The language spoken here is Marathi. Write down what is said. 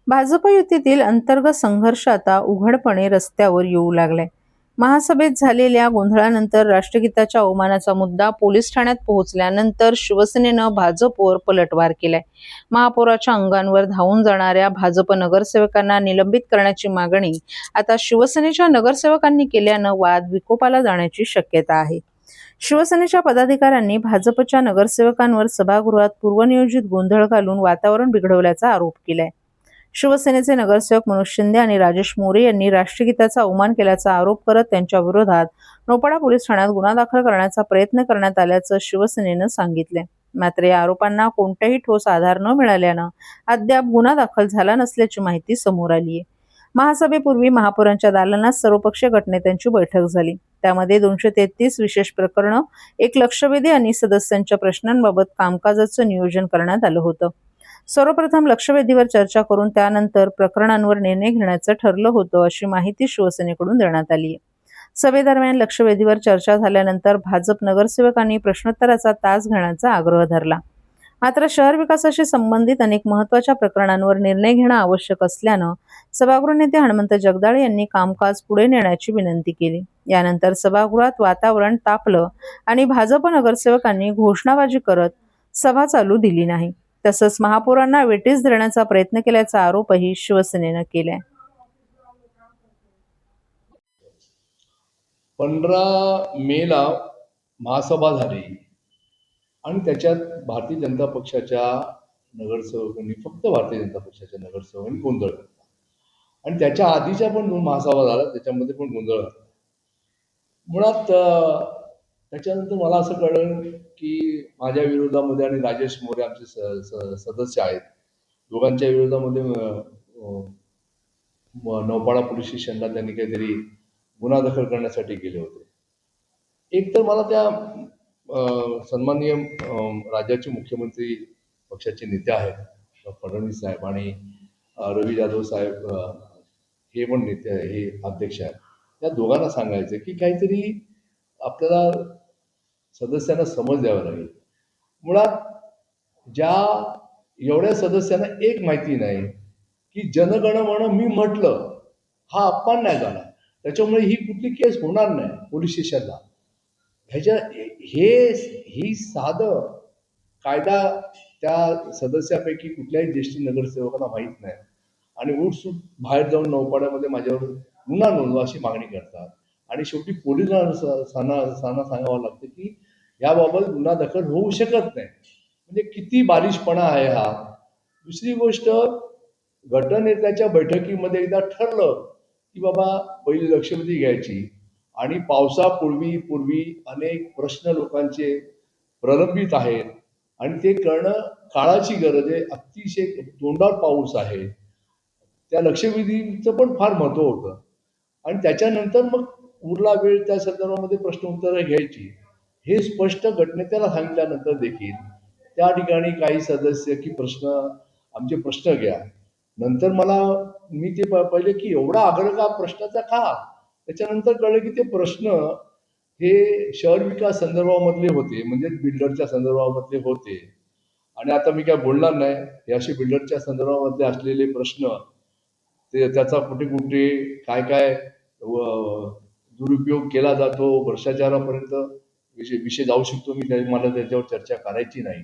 भाजप युतीतील अंतर्गत संघर्ष आता उघडपणे रस्त्यावर येऊ लागलाय. महासभेत झालेल्या गोंधळानंतर राष्ट्रगीताच्या अवमानाचा मुद्दा पोलीस ठाण्यात पोहोचल्यानंतर शिवसेनेनं भाजपवर पलटवार केलाय. महापौराच्या अंगांवर धावून जाणाऱ्या भाजप नगरसेवकांना निलंबित करण्याची मागणी आता शिवसेनेच्या नगरसेवकांनी केल्यानं वाद विकोपाला जाण्याची शक्यता आहे. शिवसेनेच्या पदाधिकाऱ्यांनी भाजपच्या नगरसेवकांवर सभागृहात पूर्वनियोजित गोंधळ घालून वातावरण बिघडवल्याचा आरोप केलाय. शिवसेनेचे नगरसेवक मनोज शिंदे आणि राजेश मोरे यांनी राष्ट्रगीताचा अवमान केल्याचा आरोप करत त्यांच्या विरोधात नौपाडा पोलीस ठाण्यात गुन्हा दाखल करण्याचा प्रयत्न करण्यात आल्याचं शिवसेनेनं सांगितलंय. मात्र या आरोपांना कोणताही ठोस आधार न मिळाल्यानं अद्याप गुन्हा दाखल झाला नसल्याची माहिती समोर आली आहे. महासभेपूर्वी महापौरांच्या दालनात सर्वपक्षीय गटनेत्यांची बैठक झाली. त्यामध्ये 233 विशेष प्रकरणं, एक लक्षवेधी आणि सदस्यांच्या प्रश्नांबाबत कामकाजाचं नियोजन करण्यात आलं होतं. सर्वप्रथम लक्षवेधीवर चर्चा करून त्यानंतर प्रकरणांवर निर्णय घेण्याचं ठरलं होतं, अशी माहिती शिवसेनेकडून देण्यात आली आहे. सभेदरम्यान लक्षवेधीवर चर्चा झाल्यानंतर भाजप नगरसेवकांनी प्रश्नोत्तराचा तास घेण्याचा आग्रह धरला. मात्र शहर विकासाशी संबंधित अनेक महत्त्वाच्या प्रकरणांवर निर्णय घेणं आवश्यक असल्यानं सभागृह नेते हनुमंत जगदाळे यांनी कामकाज पुढे नेण्याची विनंती केली. यानंतर सभागृहात वातावरण तापलं आणि भाजप नगरसेवकांनी घोषणाबाजी करत सभा चालू दिली नाही. तसंच महापौरांना वेठीस धरण्याचा प्रयत्न केल्याचा आरोपही शिवसेनेनं केलाय. 15 मेला महासभा झाली आणि त्याच्यात भारतीय जनता पक्षाच्या नगरसेवकांनी, फक्त भारतीय जनता पक्षाच्या नगरसेवकांनी गोंधळ घातला आणि त्याच्या आधीच्या पण 2 महासभा झाल्या, त्याच्यामध्ये पण गोंधळ घातला. मुळात त्याच्यानंतर मला असं कळलं की माझ्या विरोधामध्ये आणि राजेश मोरे आमचे सदस्य आहेत, दोघांच्या विरोधामध्ये नौपाडा पोलीस स्टेशनला त्यांनी काहीतरी गुन्हा दाखल करण्यासाठी गेले होते. एक तर मला त्या सन्माननीय राज्याचे मुख्यमंत्री पक्षाचे नेते आहेत फडणवीस साहेब आणि रवी जाधव साहेब, हे पण नेते आहे, हे अध्यक्ष आहेत, त्या दोघांना सांगायचं की काहीतरी आपल्याला सदस्यांना समज द्यावा लागेल. मुळात ज्या एवढ्या सदस्यांना एक माहिती नाही की जनगणमन मी म्हटलं हा अपमान नाही झाला, त्याच्यामुळे ही कुठली केस होणार नाही पोलीस स्टेशनला. ही साधं कायदा त्या सदस्यापैकी कुठल्याही ज्येष्ठ नगरसेवकांना माहीत नाही आणि उठसूट बाहेर जाऊन नौपाड्यामध्ये माझ्यावर गुन्हा नोंदवा अशी मागणी करतात आणि शेवटी पोलिसांना सांगावं लागतं की याबाबत गुन्हा दाखल होऊ शकत नाही. म्हणजे किती बालिशपणा आहे हा. दुसरी गोष्ट, गटनेत्याच्या बैठकीमध्ये एकदा ठरलं की बाबा पहिली लक्षवेधी घ्यायची आणि पावसापूर्वी अनेक प्रश्न लोकांचे प्रलंबित आहेत आणि ते करणं काळाची गरज आहे. अतिशय तोंडावर पाऊस आहे, त्या लक्षवेधीचं पण फार महत्त्व होतं आणि त्याच्यानंतर मग उरला वेळ त्या संदर्भामध्ये प्रश्नोत्तरं घ्यायची. हे स्पष्ट गटनेत्याला सांगितल्यानंतर देखील त्या ठिकाणी काही सदस्य की आमचे प्रश्न घ्या. नंतर मी ते पहिले की एवढा आग्रह का प्रश्नाचा का, त्याच्यानंतर कळलं की ते प्रश्न हे शहर विकास संदर्भामधले होते, म्हणजे बिल्डरच्या संदर्भामधले होते. आणि आता मी काय बोलणार नाही, हे असे बिल्डरच्या संदर्भामध्ये असलेले प्रश्न, त्याचा कुठे कुठे काय काय दुरुपयोग केला जातो, भ्रष्टाचारापर्यंत विषय जाऊ शकतो. मला त्याच्यावर चर्चा करायची नाही.